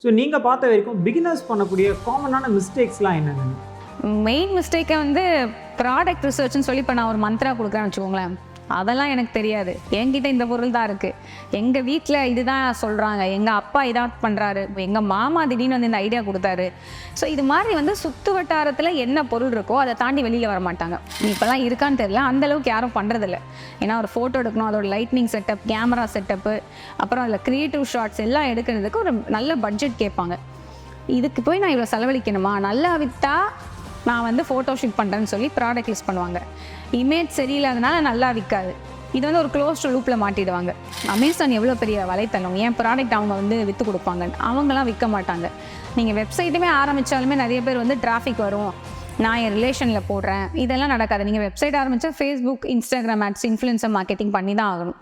So நீங்கள் பார்த்த வரைக்கும் பிகினர்ஸ் பண்ணக்கூடிய காமனான மிஸ்டேக்ஸ்லாம் என்னென்ன? மெயின் மிஸ்டேக்கை வந்து ப்ராடக்ட் ரிசர்ச்னு சொல்லி இப்போ நான் ஒரு மந்த்ரா கொடுக்குறேன்னு வச்சுக்கோங்களேன், அதெல்லாம் எனக்கு தெரியாது. என்கிட்ட இந்த பொருள் தான் இருக்குது, எங்கள் வீட்டில் இதுதான் சொல்கிறாங்க, எங்கள் அப்பா இதான் பண்ணுறாரு, எங்கள் மாமா திடீர்னு வந்து இந்த ஐடியா கொடுத்தாரு. ஸோ இது மாதிரி வந்து சுற்று வட்டாரத்தில் என்ன பொருள் இருக்கோ அதை தாண்டி வெளியில் வர மாட்டாங்க. இப்போல்லாம் இருக்கான்னு தெரியல, அந்தளவுக்கு யாரும் பண்ணுறதில்ல. ஏன்னா ஒரு ஃபோட்டோ எடுக்கணும், அதோட லைட்னிங் செட்டப், கேமரா செட்டப்பு, அப்புறம் அதில் க்ரியேட்டிவ் ஷாட்ஸ் எல்லாம் எடுக்கிறதுக்கு ஒரு நல்ல பட்ஜெட் கேட்பாங்க. இதுக்கு போய் நான் இவ்வளோ செலவழிக்கணுமா, நல்லா விற்றா நான் வந்து ஃபோட்டோ ஷூட் பண்ணுறேன்னு சொல்லி ப்ராடக்ட் லிஸ்ட் பண்ணுவாங்க. இமேஜ் சரியில்லாதனால நல்லா விற்காது. இது வந்து ஒரு க்ளோஸ்ட் லூப்பில் மாட்டிடுவாங்க. அமேசான் எவ்வளோ பெரிய வலைத்தளம், ஏன் ப்ராடக்ட் அவங்க வந்து விற்று கொடுப்பாங்க, அவங்களாம் விற்க மாட்டாங்க. நீங்கள் வெப்சைட்டுமே ஆரம்பித்தாலுமே நிறைய பேர் வந்து டிராஃபிக் வரும், நான் என் ரிலேஷனில் போடுறேன், இதெல்லாம் நடக்காது. நீங்கள் வெப்சைட் ஆரம்பித்தா Facebook, Instagram ads, influencer marketing பண்ணி தான் ஆகணும்.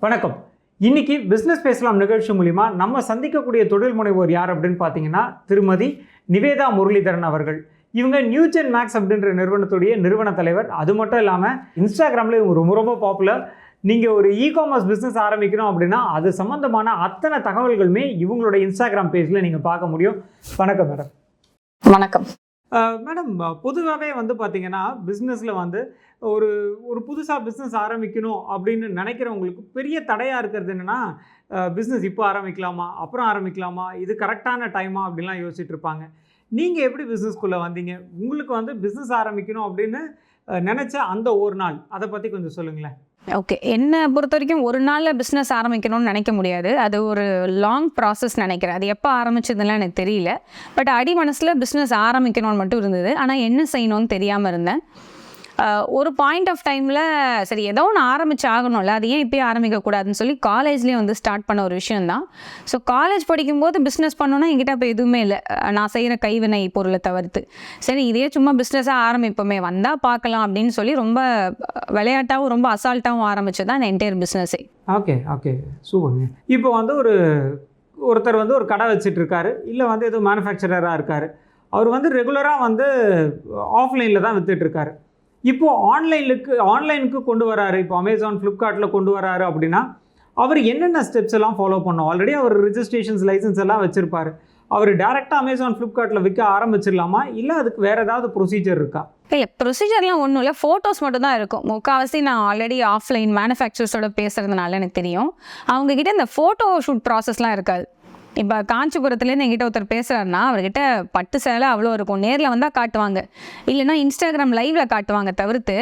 வணக்கம். இன்னைக்கு பிஸ்னஸ் பேசலாம் நிகழ்ச்சி மூலிமா நம்ம சந்திக்கக்கூடிய தொழில் முனைவோர் யார் அப்படின்னு பார்த்தீங்கன்னா திருமதி நிவேதா முரளிதரன் அவர்கள். இவங்க நியூஜென் மேக்ஸ் அப்படின்ற நிறுவனத்துடைய நிறுவன தலைவர். அது மட்டும் இல்லாமல் இன்ஸ்டாகிராமில் இவங்க ரொம்ப ரொம்ப பாப்புலர். நீங்கள் ஒரு இ-காமர்ஸ் பிஸ்னஸ் ஆரம்பிக்கணும் அப்படின்னா அது சம்மந்தமான அத்தனை தகவல்களுமே இவங்களோட இன்ஸ்டாகிராம் பேஜில் நீங்கள் பார்க்க முடியும். வணக்கம் மேடம். வணக்கம் மேடம், பொதுவாகவே வந்து பார்த்தீங்கன்னா பிஸ்னஸில் வந்து ஒரு ஒரு புதுசாக பிஸ்னஸ் ஆரம்பிக்கணும் அப்படின்னு நினைக்கிறவங்களுக்கு பெரிய தடையாக இருக்கிறது என்னென்னா, பிஸ்னஸ் இப்போ ஆரம்பிக்கலாமா, அப்புறம் ஆரம்பிக்கலாமா, இது கரெக்டான டைமா அப்படின்லாம் யோசிச்சுட்டு இருப்பாங்க. நீங்கள் எப்படி பிஸ்னஸ்குள்ளே வந்தீங்க? உங்களுக்கு வந்து பிஸ்னஸ் ஆரம்பிக்கணும் அப்படின்னு நினச்ச அந்த ஒரு நாள், அதை பற்றி கொஞ்சம் சொல்லுங்களேன். ஓகே, என்னை பொறுத்த வரைக்கும் ஒரு நாளில் பிஸ்னஸ் ஆரம்பிக்கணும்னு நினைக்க முடியாது. அது ஒரு லாங் ப்ராசஸ் நினைக்கிறேன். அது எப்போ ஆரம்பிச்சதுலாம் எனக்கு தெரியல. பட் அடி மனசில் பிஸ்னஸ் ஆரம்பிக்கணும்னு மட்டும் இருந்தது. ஆனால் என்ன செய்யணும்னு தெரியாமல் இருந்தேன். ஒரு பாயிண்ட் ஆஃப் டைமில் சரி ஏதோ ஒன்று ஆரம்பிச்சு ஆகணும்ல, அது ஏன் இப்போயே ஆரம்பிக்கக்கூடாதுன்னு சொல்லி காலேஜ்லேயே வந்து ஸ்டார்ட் பண்ண ஒரு விஷயந்தான். ஸோ காலேஜ் படிக்கும்போது பிஸ்னஸ் பண்ணோன்னா என்கிட்ட இப்போ எதுவுமே இல்லை, நான் செய்கிற கைவினை பொருளை தவிர்த்து. சரி இதே சும்மா பிஸ்னஸாக ஆரம்பிப்போமே, வந்தால் பார்க்கலாம் அப்படின்னு சொல்லி ரொம்ப விளையாட்டாகவும் ரொம்ப அசால்ட்டாகவும் ஆரம்பிச்சது தான் இந்த என்டையர் பிஸ்னஸே. ஓகே ஓகே, சூப்பருங்க. இப்போ வந்து ஒருத்தர் வந்து ஒரு கடை வச்சுட்டு இருக்காரு, இல்லை வந்து எதுவும் மேனுஃபேக்சரராக இருக்கார். அவர் வந்து ரெகுலராக வந்து ஆஃப்லைனில் தான் விற்றுட்ருக்காரு. இப்போது ஆன்லைனுக்கு கொண்டு வராரு, இப்போ அமேசான், ஃப்ளிப்கார்ட்டில் கொண்டு வராரு அப்படின்னா அவர் என்னென்ன ஸ்டெப்ஸ் எல்லாம் ஃபாலோ பண்ணணும்? ஆல்ரெடி அவர் ரிஜிஸ்ட்ரேஷன்ஸ், லைசன்ஸ் எல்லாம் வச்சுருப்பார். அவர் டேரெக்டாக அமேசான், ஃப்ளிப்கார்ட்டில் விற்க ஆரம்பிச்சிடலாமா, இல்லை அதுக்கு வேறு ஏதாவது ப்ரொசீஜர் இருக்கா? இல்லை, ப்ரொசீஜர்லாம் ஒன்றும் இல்லை, ஃபோட்டோஸ் மட்டும் தான் இருக்கும். முக்கால்வாசி நான் ஆல்ரெடி ஆஃப்லைன் மேனுஃபேக்சரர்ஸோட பேசுகிறதுனால எனக்கு தெரியும். அவங்கக்கிட்ட இந்த ஃபோட்டோ ஷூட் ப்ராசஸ்லாம் இருக்காது. இப்போ காஞ்சிபுரத்துலேருந்து எங்கிட்ட ஒருத்தர் பேசுகிறாருன்னா அவர்கிட்ட பட்டு சேலை அவ்வளோ இருக்கும், நேரில் வந்தால் காட்டுவாங்க, இல்லைனா இன்ஸ்டாகிராம் லைவில் காட்டுவாங்க. தவிர்த்து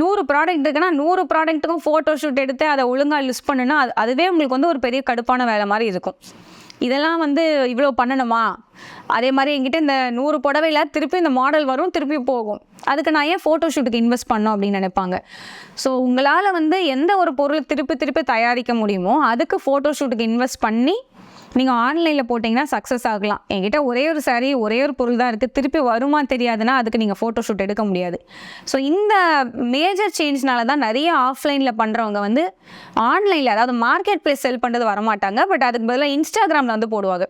100 ப்ராடக்ட் இருக்குன்னா 100 ப்ராடக்ட்டுக்கும் ஃபோட்டோ ஷூட் எடுத்து அதை ஒழுங்காக லிஸ்ட் பண்ணுன்னா அதுவே உங்களுக்கு வந்து ஒரு பெரிய கடுப்பான வேலை மாதிரி இருக்கும். இதெல்லாம் வந்து இவ்வளோ பண்ணணுமா? அதே மாதிரி என்கிட்ட இந்த 100 புடவையில் திருப்பி இந்த மாடல் வரும், திருப்பி போகும், அதுக்கு நான் ஏன் ஃபோட்டோ ஷூட்டுக்கு இன்வெஸ்ட் பண்ணோம் அப்படின்னு நினைப்பாங்க. ஸோ உங்களால் வந்து எந்த ஒரு பொருள் திருப்பி தயாரிக்க முடியுமோ அதுக்கு ஃபோட்டோ ஷூட்டுக்கு இன்வெஸ்ட் பண்ணி நீங்கள் ஆன்லைனில் போட்டிங்கன்னா சக்ஸஸ் ஆகலாம். என்கிட்ட ஒரே ஒரு சாரீ, ஒரே ஒரு பொருள் தான் இருக்குது, திருப்பி வருமா தெரியாதுன்னா அதுக்கு நீங்கள் ஃபோட்டோ ஷூட் எடுக்க முடியாது. ஸோ இந்த மேஜர் சேஞ்ச்னால தான் நிறைய ஆஃப்லைனில் பண்ணுறவங்க வந்து ஆன்லைனில், அதாவது மார்க்கெட் ப்ளேஸ் செல் பண்ணுறது வரமாட்டாங்க. பட் அதுக்கு பதிலாக இன்ஸ்டாகிராமில் வந்து போடுவாங்க.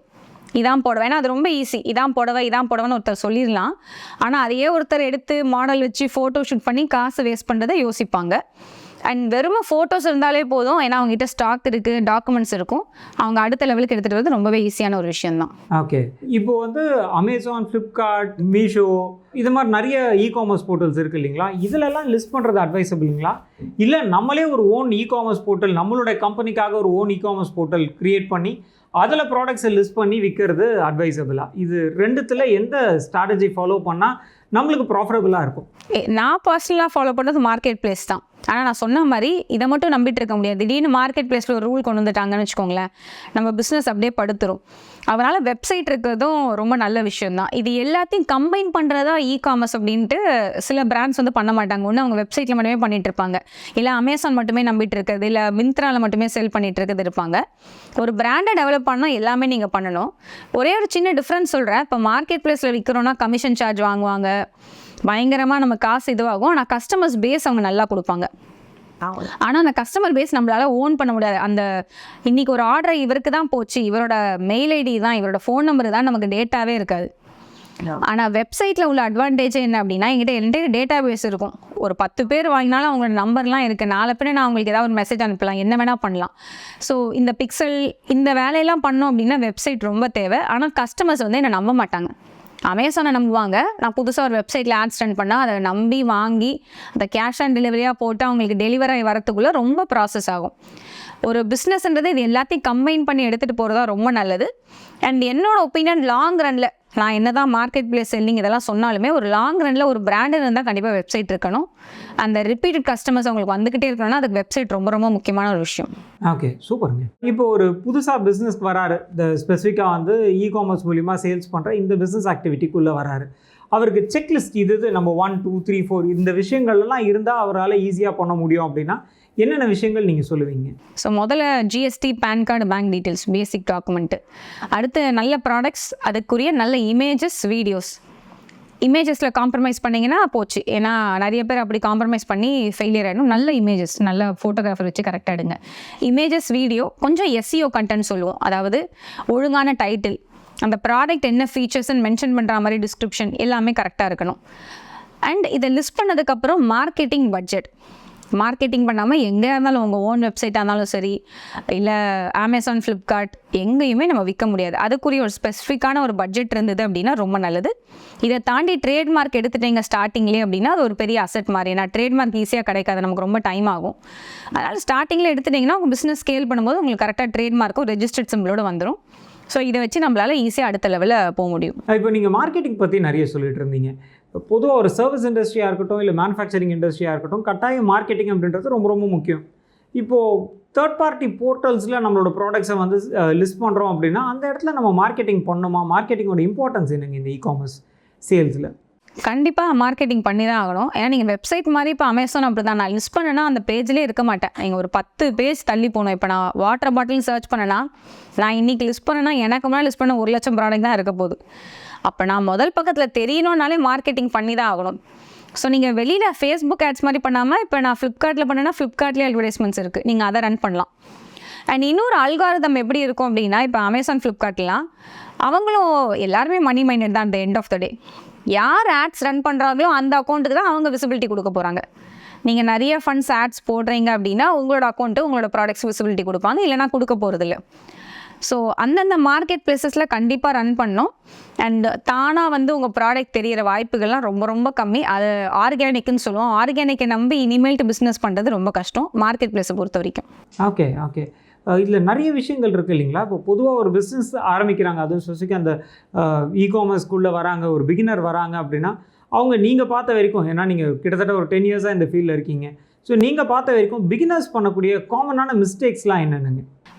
இதான் போடுவேன், ஏன்னா அது ரொம்ப ஈஸி, இதான் போடுவேன்னு ஒருத்தர் சொல்லிடலாம். ஆனால் அதையே ஒருத்தர் எடுத்து மாடல் வச்சு ஃபோட்டோ ஷூட் பண்ணி காசு வேஸ்ட் பண்ணுறதை யோசிப்பாங்க. அண்ட் வெறும் ஃபோட்டோஸ் இருந்தாலே போதும், ஏன்னா அவங்ககிட்ட ஸ்டாக் இருக்குது, டாக்குமெண்ட்ஸ் இருக்கும், அவங்க அடுத்த லெவலுக்கு எடுத்துகிட்டு வரது ரொம்பவே ஈஸியான ஒரு விஷயந்தான். ஓகே, இப்போ வந்து அமேசான், ஃப்ளிப்கார்ட், மீஷோ இது மாதிரி நிறைய இ-காமர்ஸ் போர்ட்டல்ஸ் இருக்குது இல்லைங்களா? இதிலெல்லாம் லிஸ்ட் பண்ணுறது அட்வைசபிளுங்களா, இல்லை நம்மளே ஒரு ஓன் இ-காமர்ஸ் போர்ட்டல், நம்மளுடைய கம்பெனிக்காக ஒரு ஓன் இ-காமர்ஸ் போர்ட்டல் க்ரியேட் பண்ணி அதில் ப்ராடக்ட்ஸை லிஸ்ட் பண்ணி விற்கிறது அட்வைசபிளா? இது ரெண்டுத்தில் எந்த ஸ்ட்ராட்டஜி ஃபாலோ பண்ணால் நம்மளுக்கு ப்ராஃபிட்டபுளாக இருக்கும்? நான் பர்சனலாக ஃபாலோ பண்ணுறது மார்க்கெட் பிளேஸ் தான். ஆனால் நான் சொன்ன மாதிரி இதை மட்டும் நம்பிட்டு இருக்க முடியாது. திடீர்னு மார்க்கெட் பிளேஸில் ஒரு ரூல் கொண்டு வந்துட்டாங்கன்னு வச்சுக்கோங்களேன், நம்ம பிஸ்னஸ் அப்படியே படுத்துரும். அதனால் வெப்சைட் இருக்கிறதும் ரொம்ப நல்ல விஷயந்தான். இது எல்லாத்தையும் கம்பைன் பண்ணுறதா இ-காமர்ஸ் அப்படின்ட்டு சில பிராண்ட்ஸ் வந்து பண்ண மாட்டாங்க. ஒன்று அவங்க வெப்சைட்டில் மட்டுமே பண்ணிகிட்டு இருப்பாங்க, இல்லை அமேசான் மட்டுமே நம்பிட்டு இருக்கிறது, இல்லை மிந்த்ராவில் மட்டுமே செல் பண்ணிகிட்டு இருக்கிறது இருப்பாங்க. ஒரு பிராண்டை டெவலப் பண்ணால் எல்லாமே நீங்கள் பண்ணணும். ஒரே ஒரு சின்ன டிஃப்ரென்ஸ் சொல்கிறேன். இப்போ மார்க்கெட் பிளேஸில் விற்கிறோன்னா கமிஷன் சார்ஜ் வாங்குவாங்க, பயங்கரமாக நம்ம காசு இதுவாகும். ஆனால் கஸ்டமர்ஸ் பேஸ் அவங்க நல்லா கொடுப்பாங்க. ஆனால் அந்த கஸ்டமர் பேஸ் நம்மளால் ஓன் பண்ண முடியாது. அந்த இன்றைக்கி ஒரு ஆர்டர் இவருக்கு தான் போச்சு, இவரோட மெயில் ஐடி தான், இவரோட ஃபோன் நம்பர் தான், நமக்கு டேட்டாவே இருக்காது. ஆனால் வெப்சைட்டில் உள்ள அட்வான்டேஜ் என்ன அப்படின்னா என்கிட்ட என்கிட்ட டேட்டா பேஸ் இருக்கும். ஒரு 10 பேர் வாங்கினாலும் அவங்களோட நம்பர்லாம் இருக்குது. நாளை பின்ன நான் அவங்களுக்கு ஏதாவது ஒரு மெசேஜ் அனுப்பலாம், என்ன வேணால் பண்ணலாம். ஸோ இந்த பிக்சல் இந்த வேலையெல்லாம் பண்ணோம் அப்படின்னா வெப்சைட் ரொம்ப தேவை. ஆனால் கஸ்டமர்ஸ் வந்து என்னை நம்ப மாட்டாங்க. அமேசானை நம்புவாங்க. நான் புதுசாக ஒரு வெப்சைட்டில் ஆட்ஸ் ரன் பண்ணால் அதை நம்பி வாங்கி அதை கேஷ் ஆன் டெலிவரியாக போட்டு அவங்களுக்கு டெலிவரி ஆகி வரத்துக்குள்ளே ரொம்ப ப்ராசஸ் ஆகும். ஒரு பிஸ்னஸ்ன்றது இது எல்லாத்தையும் கம்பைன் பண்ணி எடுத்துகிட்டு போகிறதா ரொம்ப நல்லது. அண்ட் என்னோட ஒப்பீனியன் லாங் ரனில் நான் என்ன தான் மார்க்கெட் பிளேஸ் செல்லிங் இதெல்லாம் சொன்னாலுமே ஒரு லாங் ரனில் ஒரு பிராண்டு இருந்தால் கண்டிப்பாக வெப்சைட் இருக்கணும். அந்த ரிப்பீட்டட் கஸ்டமர்ஸ் அவங்களுக்கு வந்துக்கிட்டே இருக்கணும்னா அதுக்கு வெப்சைட் ரொம்ப ரொம்ப முக்கியமான ஒரு விஷயம். ஓகே, சூப்பருங்க. இப்போ ஒரு புதுசாக பிஸ்னஸ்க்கு வராரு, இந்த ஸ்பெசிஃபிக்காக வந்து இ-காமர்ஸ் மூலிமா சேல்ஸ் பண்ணுற இந்த பிஸ்னஸ் ஆக்டிவிட்டிக்குள்ளே வராரு. அவருக்கு செக்லிஸ்ட் இது நம்ம 1 2 3 4 இந்த விஷயங்கள்லாம் இருந்தால் அவரால் ஈஸியாக பண்ண முடியும் அப்படின்னா என்னென்ன விஷயங்கள் நீங்கள் சொல்லுவீங்க? ஸோ முதல்ல GST, pan card, bank details, basic document. அடுத்து நல்ல ப்ராடக்ட்ஸ், அதுக்குரிய நல்ல இமேஜஸ், வீடியோஸ். இமேஜஸில் காம்ப்ரமைஸ் பண்ணிங்கன்னா போச்சு. ஏன்னா நிறைய பேர் அப்படி காம்ப்ரமைஸ் பண்ணி ஃபெயிலியர் ஆகிடும். நல்ல இமேஜஸ், நல்ல ஃபோட்டோகிராஃபர் வச்சு கரெக்டாக எடுங்க. இமேஜஸ், வீடியோ, கொஞ்சம் எஸ்இஓ கண்டென்ட் சொல்லுவோம். அதாவது ஒழுங்கான டைட்டில், அந்த ப்ராடக்ட் என்ன ஃபீச்சர்ஸ்ன்னு மென்ஷன் பண்ணுற மாதிரி டிஸ்கிரிப்ஷன் எல்லாமே கரெக்டாக இருக்கணும். அண்ட் இதை லிஸ்ட் பண்ணதுக்கப்புறம் மார்க்கெட்டிங் பட்ஜெட். மார்க்கெட்டிங் பண்ணாமல் எங்கே இருந்தாலும் உங்கள் ஓன் வெப்சைட்டாக இருந்தாலும் சரி, இல்லை அமேசான், ஃப்ளிப்கார்ட் எங்கேயுமே நம்ம விற்க முடியாது. அதுக்குரிய ஒரு ஸ்பெசிஃபிக்கான ஒரு பட்ஜெட் இருந்தது அப்படின்னா ரொம்ப நல்லது. இதை தாண்டி ட்ரேட்மார்க் எடுத்துட்டீங்க ஸ்டார்டிங்லேயே அப்படின்னா அது ஒரு பெரிய அசெட் மாதிரி. ஏன்னா ட்ரேட்மார்க் ஈஸியாக கிடைக்காது, நமக்கு ரொம்ப டைம் ஆகும். அதனால் ஸ்டார்டிங்கில் எடுத்துட்டிங்கன்னா உங்கள் பிஸ்னஸ் ஸ்கேல் பண்ணும்போது உங்களுக்கு கரெக்டாக ட்ரேட்மார்க்கும் ரெஜிஸ்டர்ட் சிம்பிளோடு வந்துடும். ஸோ இதை வச்சு நம்மளால் ஈஸியாக அடுத்த லெவலில் போக முடியும். இப்போ நீங்கள் மார்க்கெட்டிங் பற்றி நிறைய சொல்லிட்டு இருந்தீங்க. பொதுவாக ஒரு சர்வீஸ் இண்டஸ்ட்ரியாக இருக்கட்டும், இல்லை மேனுஃபேக்சரிங் இண்டஸ்ட்ரியாக இருக்கட்டும், கட்டாயம் மார்க்கெட்டிங் அப்படின்றது ரொம்ப ரொம்ப முக்கியம். இப்போது தேர்ட் பார்ட்டி போர்ட்டல்ஸில் நம்மளோட ப்ராடக்ட்ஸை வந்து லிஸ்ட் பண்ணுறோம் அப்படின்னா அந்த இடத்துல நம்ம மார்க்கெட்டிங் பண்ணணுமா? மார்க்கெட்டிங்கோட இம்பார்ட்டன்ஸ் என்னங்க இந்த இ-காமர்ஸ் சேல்ஸில்? கண்டிப்பாக மார்க்கெட்டிங் பண்ணி தான் ஆகணும். ஏன்னா நீங்கள் வெப்சைட் மாதிரி இப்போ அமேசான் அப்படி தான், நான் லிஸ்ட் பண்ணேன்னா அந்த பேஜ்லேயே இருக்க மாட்டேன். நீங்கள் ஒரு 10 பேஜ் தள்ளி போகணும். இப்போ நான் வாட்டர் பாட்டில் சர்ச் பண்ணேன்னா நான் இன்றைக்கி லிஸ்ட் பண்ணேன்னா எனக்கு முன்னாடி லிஸ்ட் பண்ண 1,00,000 ப்ராடக்ட் தான் இருக்க போகுது. அப்போ நான் முதல் பக்கத்தில் தெரியணுன்னாலே மார்க்கெட்டிங் பண்ணி தான் ஆகணும். ஸோ நீங்கள் வெளியில் ஃபேஸ்புக் ஆட்ஸ் மாதிரி பண்ணாமல் இப்போ நான் ஃப்ளிப்கார்ட்டில் பண்ணேன்னா ஃப்ளிப்கார்ட்லேயே அட்வர்டைஸ்மெண்ட்ஸ் இருக்குது, நீங்கள் அதை ரன் பண்ணலாம். அண்ட் இன்னொரு அல்காரிதம் எப்படி இருக்கும் அப்படின்னா, இப்போ அமேசான், ஃப்ளிப்கார்ட்லாம் அவங்களும் எல்லாருமே மணி மைண்டட் தான். அந்த எண்ட் ஆஃப் த டே யார் ஆட்ஸ் ரன் பண்ணுறாங்களோ அந்த அக்கௌண்ட்டுக்கு தான் அவங்க விசிபிலிட்டி கொடுக்க போகிறாங்க. நீங்கள் நிறைய ஃபண்ட்ஸ் ஆட்ஸ் போடுறீங்க அப்படின்னா உங்களோட அக்கௌண்ட்டு உங்களோட ப்ராடக்ட்ஸ் விசிபிலிட்டி கொடுப்பாங்க, இல்லைனா கொடுக்க போகிறதில்ல. ஸோ அந்தந்த மார்க்கெட் பிளேசஸில் கண்டிப்பாக ரன் பண்ணோம். அண்ட் தானாக வந்து உங்கள் ப்ராடக்ட் தெரிகிற வாய்ப்புகள்லாம் ரொம்ப ரொம்ப கம்மி. அது ஆர்கானிக்னு சொல்லுவோம். ஆர்கானிக்கை நம்பி இனிமேல்ட்டு பிஸ்னஸ் பண்ணுறது ரொம்ப கஷ்டம் மார்க்கெட் பிளேஸை பொறுத்த வரைக்கும். ஓகே ஓகே இதில் நிறைய விஷயங்கள் இருக்குது இல்லைங்களா? இப்போ பொதுவாக ஒரு பிஸ்னஸ் ஆரம்பிக்கிறாங்க, அதுவும் ஸ்பெசிஃபிக்காக அந்த இ-காமர்ஸ்க்குள்ளே வராங்க, ஒரு பிகினர் வராங்க அப்படின்னா அவங்க நீங்கள் பார்த்த வரைக்கும், ஏன்னா நீங்கள் கிட்டத்தட்ட ஒரு 10 இயர்ஸாக இந்த ஃபீல்டில் இருக்கீங்க, ஸோ நீங்கள் பார்த்த வரைக்கும் பிகினர்ஸ் பண்ணக்கூடிய காமனான மிஸ்டேக்ஸ்லாம் என்னென்னங்க?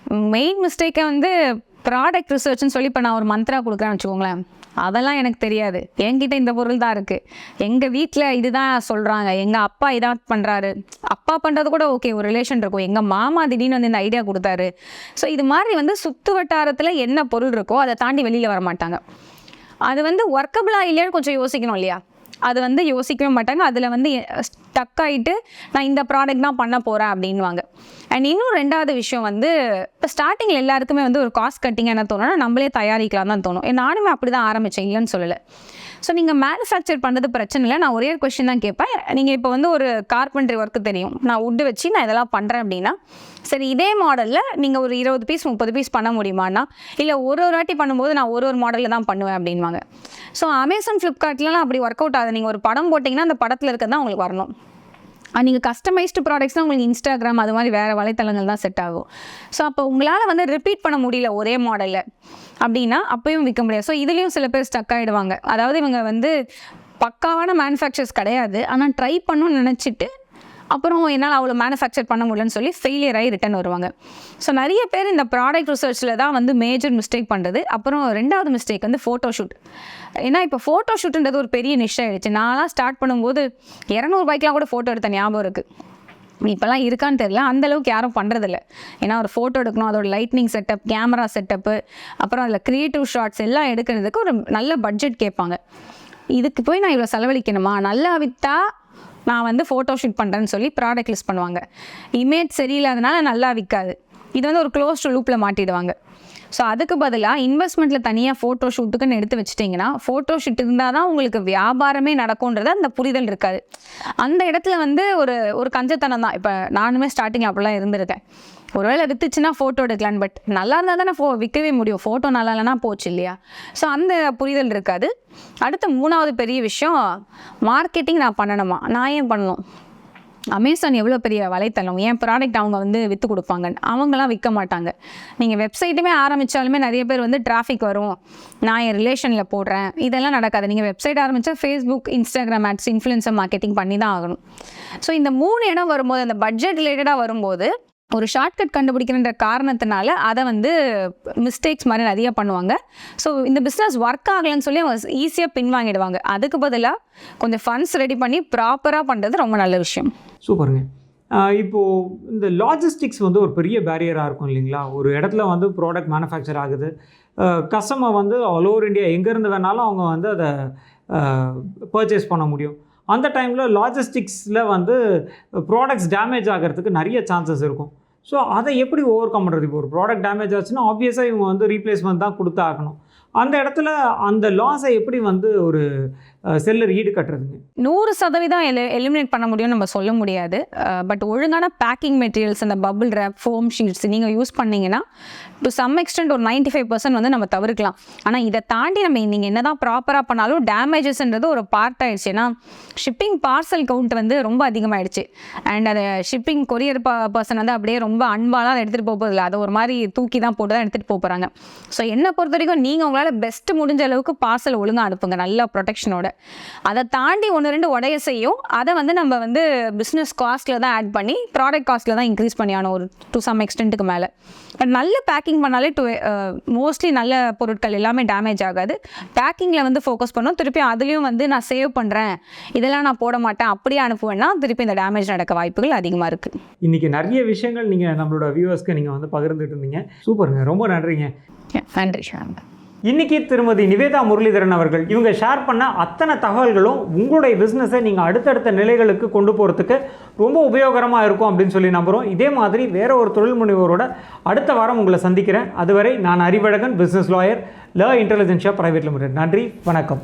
மெயின் மிஸ்டேக்கை வந்து ப்ராடக்ட் ரிசர்ச்னு சொல்லி இப்போ நான் ஒரு மந்த்ரா கொடுக்குறேன்னு வச்சுக்கோங்களேன், அதெல்லாம் எனக்கு தெரியாது. என்கிட்ட இந்த பொருள் தான் இருக்குது, எங்கள் வீட்டில் இதுதான் சொல்கிறாங்க, எங்கள் அப்பா இதான் பண்ணுறாரு. அப்பா பண்ணுறது கூட ஓகே, ஒரு ரிலேஷன் இருக்கும், எங்கள் மாமா திடீர்னு வந்து இந்த ஐடியா கொடுத்தாரு. ஸோ இது மாதிரி வந்து சுற்று வட்டாரத்தில் என்ன பொருள் இருக்கோ அதை தாண்டி வெளியில் வர மாட்டாங்க. அது வந்து ஒர்க்கபிளாக இல்லையான்னு கொஞ்சம் யோசிக்கணும் இல்லையா? அது வந்து யோசிக்கவே மாட்டாங்க. அதில் வந்து ஸ்டக் ஆகிட்டு நான் இந்த ப்ராடக்ட் தான் பண்ண போகிறேன் அப்படின்வாங்க. அண்ட் இன்னும் 2வது விஷயம் வந்து, இப்போ ஸ்டார்டிங்கில் எல்லாருக்குமே வந்து ஒரு காஸ்ட் கட்டிங் என்ன தோணுன்னா நம்மளே தயாரிக்கலாம் தான் தோணும். நானுமே அப்படி தான் ஆரம்பித்தேன், இல்லைன்னு சொல்லலை. ஸோ நீங்கள் மேனுஃபேக்சர் பண்ணுறது பிரச்சனை இல்லை. நான் ஒரே ஒரு கொஸ்டின் தான் கேட்பேன். நீங்கள் இப்போ வந்து ஒரு கார்பெண்ட்ரி ஒர்க்கு தெரியும், நான் வுட்டு வச்சு நான் இதெல்லாம் பண்ணுறேன் அப்படின்னா, சரி இதே மாடலில் நீங்கள் ஒரு 20 பீஸ் 30 பீஸ் பண்ண முடியுமான்னா, இல்லை ஒரு வாட்டி பண்ணும்போது நான் ஒரு மாடலில் தான் பண்ணுவேன் அப்படின்வாங்க. ஸோ அமேசான், ஃப்ளிப்கார்ட்லாம் அப்படி ஒர்க் அவுட் ஆகுது. நீங்கள் ஒரு படம் போட்டிங்கன்னா அந்த படத்தில் இருக்கிறது தான் உங்களுக்கு வரணும். நீங்கள் கஸ்டமைஸ்டு ப்ராடக்ட்ஸ்னால் உங்களுக்கு இன்ஸ்டாகிராம் அது மாதிரி வேறு வலைத்தளங்கள் தான் செட் ஆகும். ஸோ அப்போ உங்களால் வந்து ரிப்பீட் பண்ண முடியல ஒரே மாடலில் அப்படின்னா அப்பயும் விற்க முடியாது. ஸோ இதுலேயும் சில பேர் ஸ்டக் ஆகிடுவாங்க. அதாவது இவங்க வந்து பக்காவான மேனுஃபேக்சர்ஸ் கிடையாது, ஆனால் ட்ரை பண்ணணும்னு நினச்சிட்டு அப்புறம் என்னால் அவ்வளோ மேனுஃபேக்சர் பண்ண முடியலன்னு சொல்லி ஃபெயிலியர் ஆகி ரிட்டன் வருவாங்க. ஸோ நிறைய பேர் இந்த ப்ராடக்ட் ரிசர்ச்சில் தான் வந்து மேஜர் மிஸ்டேக் பண்ணுறது. அப்புறம் 2வது மிஸ்டேக் வந்து ஃபோட்டோஷூட். ஏன்னா இப்போ ஃபோட்டோஷூட்டுன்றது ஒரு பெரிய நிஷ் ஆகிடுச்சு. நான்லாம் ஸ்டார்ட் பண்ணும்போது 200 ரூபாய்க்குலாம் கூட ஃபோட்டோ எடுத்த ஞாபகம் இருக்குது. இப்போல்லாம் இருக்கான்னு தெரியல, அந்தளவுக்கு யாரும் பண்ணுறதில்ல. ஏன்னா ஒரு ஃபோட்டோ எடுக்கணும், அதோட லைட்னிங் செட்டப், கேமரா செட்டப்பு, அப்புறம் அதில் க்ரியேட்டிவ் ஷாட்ஸ் எல்லாம் எடுக்கிறதுக்கு ஒரு நல்ல பட்ஜெட் கேட்பாங்க. இதுக்கு போய் நான் இவ்வளோ செலவழிக்கணுமா? நல்லா விற்றா நான் வந்து ஃபோட்டோ ஷூட் பண்ணுறேன்னு சொல்லி ப்ராடக்ட் லிஸ்ட் பண்ணுவாங்க. இமேஜ் சரியில்லாதனால நல்லா விற்காது. இது வந்து ஒரு க்ளோஸ்டு லூப்பில் மாட்டிடுவாங்க. ஸோ அதுக்கு பதிலாக இன்வெஸ்ட்மெண்ட்டில் தனியாக ஃபோட்டோ ஷூட்டுக்குன்னு எடுத்து வச்சிட்டிங்கன்னா, ஃபோட்டோ ஷூட் இருந்தால் தான் உங்களுக்கு வியாபாரமே நடக்கும்ன்றது அந்த புரிதல் இருக்காது. அந்த இடத்துல வந்து ஒரு கஞ்சத்தனம் தான். இப்போ நானுமே ஸ்டார்டிங்கில் அப்படிலாம் இருந்திருக்கேன். ஒருவேளை வித்துச்சுன்னா ஃபோட்டோ எடுக்கலான்னு, பட் நல்லா இருந்தால் தானே விற்கவே முடியும். ஃபோட்டோ நல்லா இல்லைன்னா போச்சு இல்லையா? ஸோ அந்த புரிதல் இருக்காது. அடுத்த 3வது பெரிய விஷயம், மார்க்கெட்டிங் நான் பண்ணணுமா? நான் ஏன் பண்ணணும்? அமேசான் எவ்வளோ பெரிய வலைத்தளம், என் ப்ராடக்ட் அவங்க வந்து விற்று கொடுப்பாங்க, அவங்களாம் விற்க மாட்டாங்க. நீங்கள் வெப்சைட்டுமே ஆரம்பித்தாலுமே நிறைய பேர் வந்து டிராஃபிக் வரும், நான் என் ரிலேஷனில் போடுறேன், இதெல்லாம் நடக்காது. நீங்கள் வெப்சைட் ஆரம்பித்தா Facebook, Instagram ads, influencer marketing பண்ணி தான் ஆகணும். ஸோ இந்த 3 இடம் வரும்போது, அந்த பட்ஜெட் ரிலேட்டடாக வரும்போது ஒரு ஷார்ட்கட் கண்டுபிடிக்கிற காரணத்தினால அதை வந்து மிஸ்டேக்ஸ் மாதிரி நிறைய பண்ணுவாங்க. ஸோ இந்த பிஸ்னஸ் ஒர்க் ஆகலைன்னு சொல்லி அவங்க ஈஸியாக பின்வாங்கிடுவாங்க. அதுக்கு பதிலாக கொஞ்சம் ஃபண்ட்ஸ் ரெடி பண்ணி ப்ராப்பராக பண்ணுறது ரொம்ப நல்ல விஷயம். சூப்பருங்க. இப்போது இந்த லாஜிஸ்டிக்ஸ் வந்து ஒரு பெரிய பேரியராக இருக்கும் இல்லைங்களா? ஒரு இடத்துல வந்து ப்ராடக்ட் மேனுஃபேக்சர் ஆகுது, கஸ்டமர் வந்து ஆல் ஓவர் இந்தியா எங்கேருந்து வேணாலும் அவங்க வந்து அதை பர்ச்சேஸ் பண்ண முடியும். அந்த டைமில் லாஜிஸ்டிக்ஸில் வந்து ப்ராடக்ட்ஸ் டேமேஜ் ஆகிறதுக்கு நிறைய சான்சஸ் இருக்கும். ஸோ அதை எப்படி ஓவர் கம் பண்ணுறது? இப்போ ஒரு ப்ராடக்ட் டேமேஜ் ஆச்சுன்னா ஆப்வியஸாக இவங்க வந்து ரீப்ளேஸ்மெண்ட் தான் கொடுத்து ஆகணும். அந்த இடத்துல அந்த லாஸை எப்படி வந்து ஒரு செல்லர் ஈடு கட்டுறதுங்க? 100% எலிமினேட் பண்ண முடியும்னு நம்ம சொல்ல முடியாது. பட் ஒழுங்கான பேக்கிங் மெட்டீரியல்ஸ், அந்த பபிள் ரேப், ஃபோம் ஷீட்ஸ் நீங்கள் யூஸ் பண்ணிங்கன்னா டு சம் எக்ஸ்டென்ட் ஒரு 95% வந்து நம்ம தவிர்க்கலாம். ஆனால் இதை தாண்டி நீங்கள் என்ன தான் ப்ராப்பராக பண்ணாலும் டேமேஜஸ்ன்றது ஒரு பார்ட் ஆகிடுச்சு. ஏன்னா ஷிப்பிங் பார்சல் கவுண்ட் வந்து ரொம்ப அதிகமாகிடுச்சு. அண்ட் அதை ஷிப்பிங் கொரியர் பர்சன் வந்து அப்படியே ரொம்ப அன்பாலாம் அதை எடுத்துகிட்டு போகிறதில்ல, அதை ஒரு மாதிரி தூக்கி தான் போட்டு தான் எடுத்துகிட்டு போகிறாங்க. ஸோ என்னை பொறுத்த வரைக்கும் நீங்கள் உங்களால் பெஸ்ட் முடிஞ்ச அளவுக்கு பார்சல் ஒழுங்காக அனுப்புங்க, நல்ல ப்ரொடெக்ஷனோட. அதை தாண்டி 1-2 உடைய செய்யும், அதை வந்து நம்ம வந்து பிஸ்னஸ் காஸ்ட்டில் தான் ஆட் பண்ணி ப்ராடக்ட் காஸ்ட்டில் தான் இன்க்ரீஸ் பண்ணியானோம் ஒரு டு சம் எக்ஸ்டென்ட்டுக்கு மேலே. பட் நல்ல பேக்கிங் பண்ணாலே மோஸ்ட்லி நல்ல பொருட்கள் எல்லாமே டேமேஜ் ஆகாது. பேக்கிங்கில் வந்து ஃபோக்கஸ் பண்ணோம். திருப்பி அதுலேயும் வந்து நான் சேவ் பண்ணுறேன், இதெல்லாம் நான் போட மாட்டேன், அப்படியே அனுப்புவேன்னா திருப்பி இந்த டேமேஜ் நடக்க வாய்ப்புகள் அதிகமாக இருக்குது. இன்றைக்கி நிறைய விஷயங்கள் நீங்கள் நம்மளோட வியூவர்ஸ்க்கு நீங்கள் வந்து பகிர்ந்துட்டு இருந்தீங்க. சூப்பருங்க, ரொம்ப நன்றிங்க. நன்றி ஷாம்பா. இன்றைக்கி திருமதி நிவேதா முரளிதரன் அவர்கள் இவங்க ஷேர் பண்ண அத்தனை தகவல்களும் உங்களுடைய பிஸ்னஸை நீங்கள் அடுத்தடுத்த நிலைகளுக்கு கொண்டு போகிறதுக்கு ரொம்ப உபயோகரமாக இருக்கும் அப்படின்னு சொல்லி நம்புகிறோம். இதே மாதிரி வேற ஒரு தொழில் முனைவோரோட அடுத்த வாரம் உங்களை சந்திக்கிறேன். அதுவரை நான் அறிவழகன், பிஸ்னஸ் லாயர், ல இன்டெலிஜென்ஷியா பிரைவேட் லிமிடெட். நன்றி, வணக்கம்.